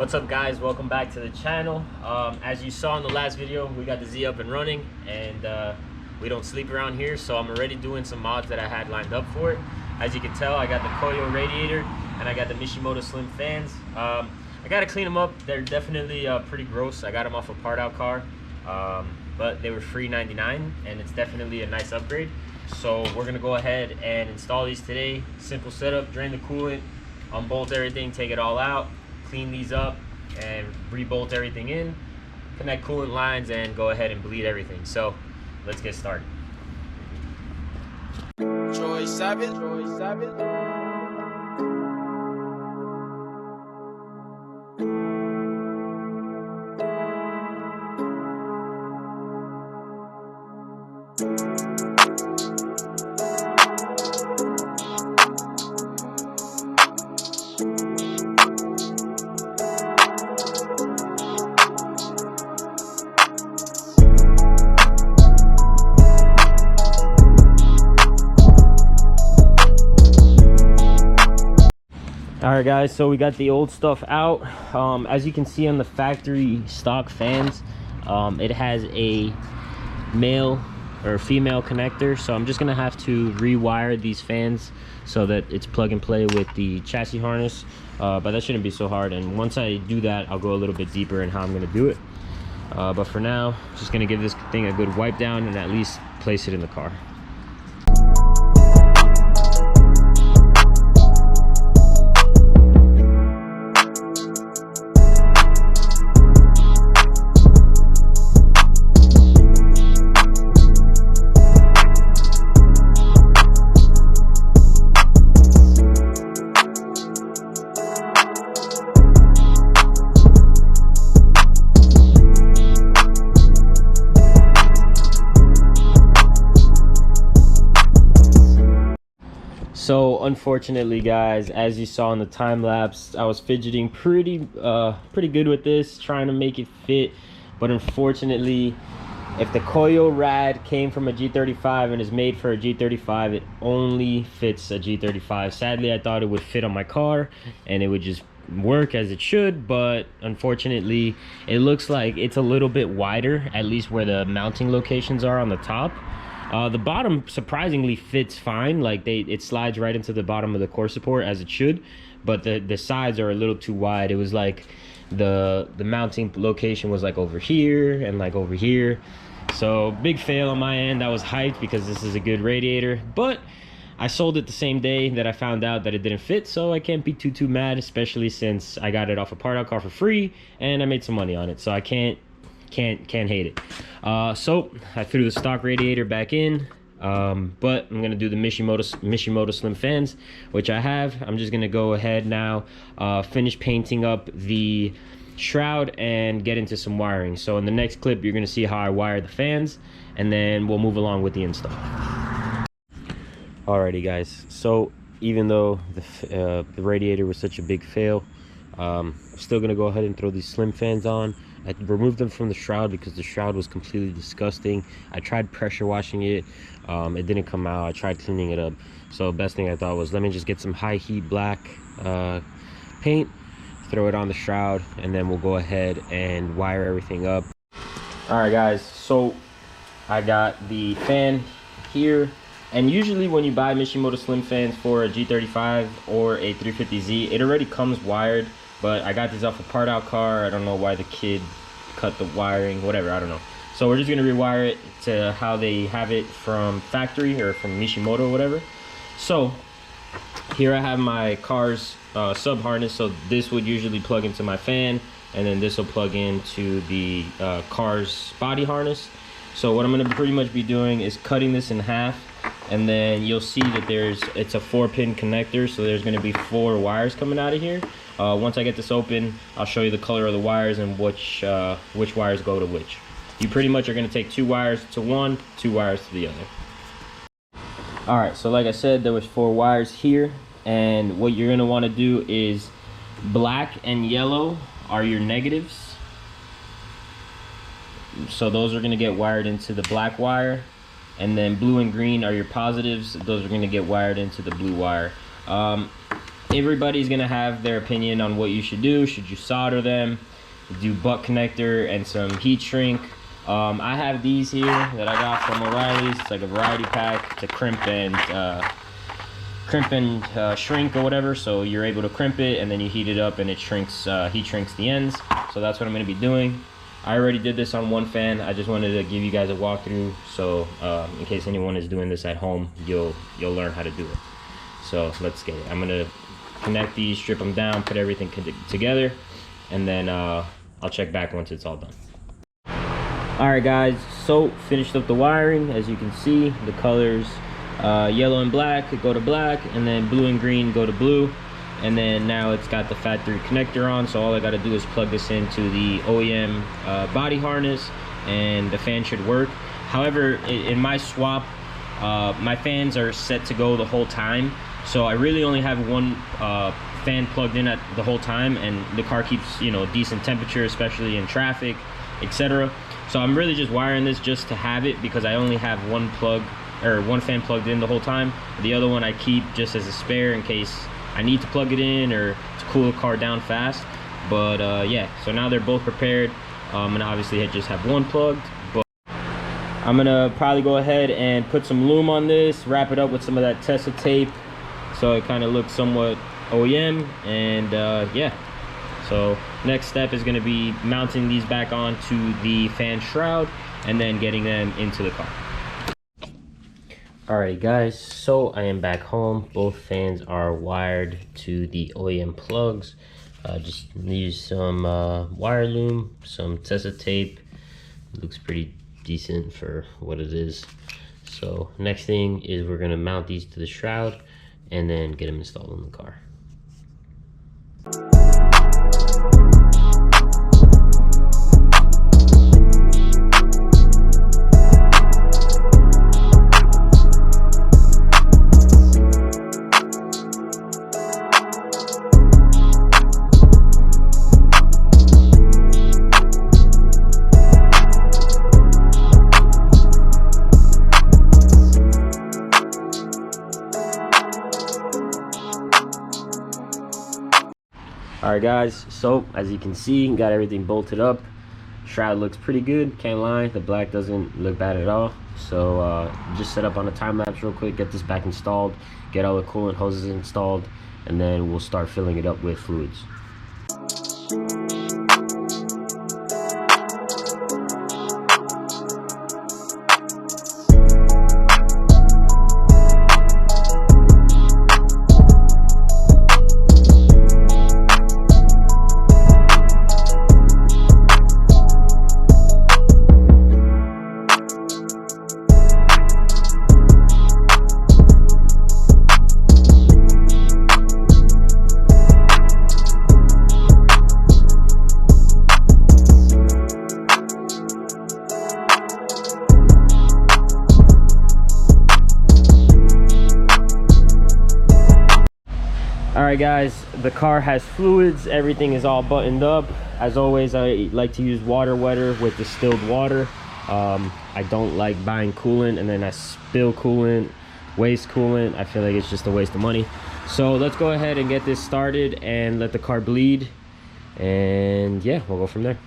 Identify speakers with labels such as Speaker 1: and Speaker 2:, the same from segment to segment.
Speaker 1: What's up, guys? Welcome back to the channel. As you saw in the last video, we got the Z up and running, and we don't sleep around here, so I'm already doing some mods that I had lined up for it. As you can tell, I got the Koyo radiator and I got the Mishimoto Slim fans. I gotta clean them up. They're definitely pretty gross. I got them off a part out car, but they were free $99, and it's definitely a nice upgrade. So we're gonna go ahead and install these today. Simple setup: drain the coolant, unbolt everything, take it all out, clean these up, and rebolt everything in, connect coolant lines, and go ahead and bleed everything. So let's get started.
Speaker 2: Troy Savage.
Speaker 1: All right, guys, so we got the old stuff out. As you can see on the factory stock fans, it has a male or female connector, so I'm just gonna have to rewire these fans so that it's plug and play with the chassis harness, but that shouldn't be so hard. And once I do that, I'll go a little bit deeper in how I'm gonna do it, but for now, just gonna give this thing a good wipe down and at least place it in the car. So unfortunately, guys, as you saw in the time lapse, I was fidgeting pretty good with this, trying to make it fit. But unfortunately, if the Koyo rad came from a G35 and is made for a G35, it only fits a G35. Sadly, I thought it would fit on my car and it would just work as it should, but unfortunately, it looks like it's a little bit wider, at least where the mounting locations are on the top. The bottom surprisingly fits fine, like it slides right into the bottom of the core support as it should, but the sides are a little too wide. It was like the mounting location was like over here and like over here. So big fail on my end. I was hyped because this is a good radiator, but I sold it the same day that I found out that it didn't fit, so I can't be too mad, especially since I got it off a part out car for free and I made some money on it, so I can't hate it. So I threw the stock radiator back in, but I'm gonna do the Mishimoto Slim fans, which I have. I'm just gonna go ahead now, finish painting up the shroud and get into some wiring. So in the next clip, you're gonna see how I wire the fans, and then we'll move along with the install. Alrighty, guys, so even though the radiator was such a big fail, I'm still gonna go ahead and throw these slim fans on. I removed them from the shroud because the shroud was completely disgusting. I tried pressure washing it, it didn't come out. I tried cleaning it up, so best thing I thought was, let me just get some high heat black paint, throw it on the shroud, and then we'll go ahead and wire everything up. All right, guys, so I got the fan here, and usually when you buy Mishimoto Slim fans for a G35 or a 350Z, it already comes wired. But I got these off a part out car. I don't know why the kid cut the wiring, whatever, I don't know. So we're just gonna rewire it to how they have it from factory or from Mishimoto or whatever. So here I have my car's sub harness. So this would usually plug into my fan, and then this will plug into the car's body harness. So what I'm gonna pretty much be doing is cutting this in half, and then you'll see that it's a 4-pin connector, so there's gonna be 4 wires coming out of here. Once I get this open, I'll show you the color of the wires and which wires go to which. You pretty much are gonna take 2 wires to one, 2 wires to the other. All right, so like I said, there was 4 wires here, and what you're gonna wanna do is black and yellow are your negatives. So those are gonna get wired into the black wire, and then blue and green are your positives. Those are gonna get wired into the blue wire. everybody's gonna have their opinion on what you should do. Should you solder them, do butt connector and some heat shrink? I have these here that I got from O'Reilly's. It's like a variety pack to crimp and shrink or whatever. So you're able to crimp it and then you heat it up and it shrinks, heat shrinks the ends. So that's what I'm gonna be doing. I already did this on one fan. I just wanted to give you guys a walkthrough, so in case anyone is doing this at home, you'll learn how to do it. So let's get it. I'm gonna connect these, strip them down, put everything together, and then I'll check back once it's all done. All right, guys. So finished up the wiring. As you can see, the colors yellow and black go to black, and then blue and green go to blue. And then now it's got the factory connector on, so all I got to do is plug this into the OEM body harness and the fan should work. However, in my swap, my fans are set to go the whole time, so I really only have one fan plugged in at the whole time, and the car keeps, you know, decent temperature, especially in traffic, etc. So I'm really just wiring this just to have it, because I only have one fan plugged in the whole time. The other one I keep just as a spare in case I need to plug it in or to cool the car down fast. But yeah, so now they're both prepared, and obviously I just have one plugged. But I'm gonna probably go ahead and put some loom on this, wrap it up with some of that Tessa tape so it kind of looks somewhat OEM. And yeah, so next step is gonna be mounting these back onto the fan shroud and then getting them into the car. Alright guys, so I am back home. Both fans are wired to the OEM plugs. Just use some wire loom, some Tessa tape. It looks pretty decent for what it is. So next thing is we're gonna mount these to the shroud and then get them installed in the car. Alright guys, so as you can see, got everything bolted up. Shroud looks pretty good, can't lie. The black doesn't look bad at all. So just set up on a time lapse real quick, get this back installed, get all the coolant hoses installed, and then we'll start filling it up with fluids. Alright guys, the car has fluids, everything is all buttoned up. As always, I like to use water wetter with distilled water. I don't like buying coolant and then I spill coolant, waste coolant. I feel like it's just a waste of money. So let's go ahead and get this started and let the car bleed. And yeah, we'll go from there.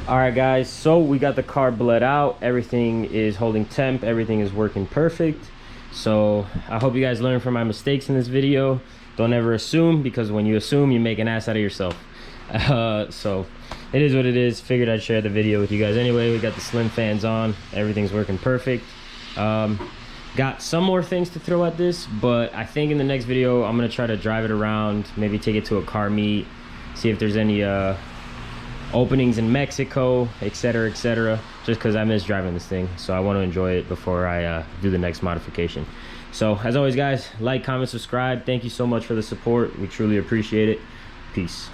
Speaker 1: Alright guys, so we got the car bled out, everything is holding temp, everything is working perfect. So I hope you guys learned from my mistakes in this video. Don't ever assume, because when you assume, you make an ass out of yourself. So it is what it is. Figured I'd share the video with you guys anyway. We got the slim fans on, everything's working perfect. Got some more things to throw at this, but I think in the next video I'm gonna try to drive it around, maybe take it to a car meet, see if there's any openings in Mexico, etc, etc, just because I miss driving this thing, so I want to enjoy it before I do the next modification. So as always guys, like, comment, subscribe. Thank you so much for the support, we truly appreciate it. Peace.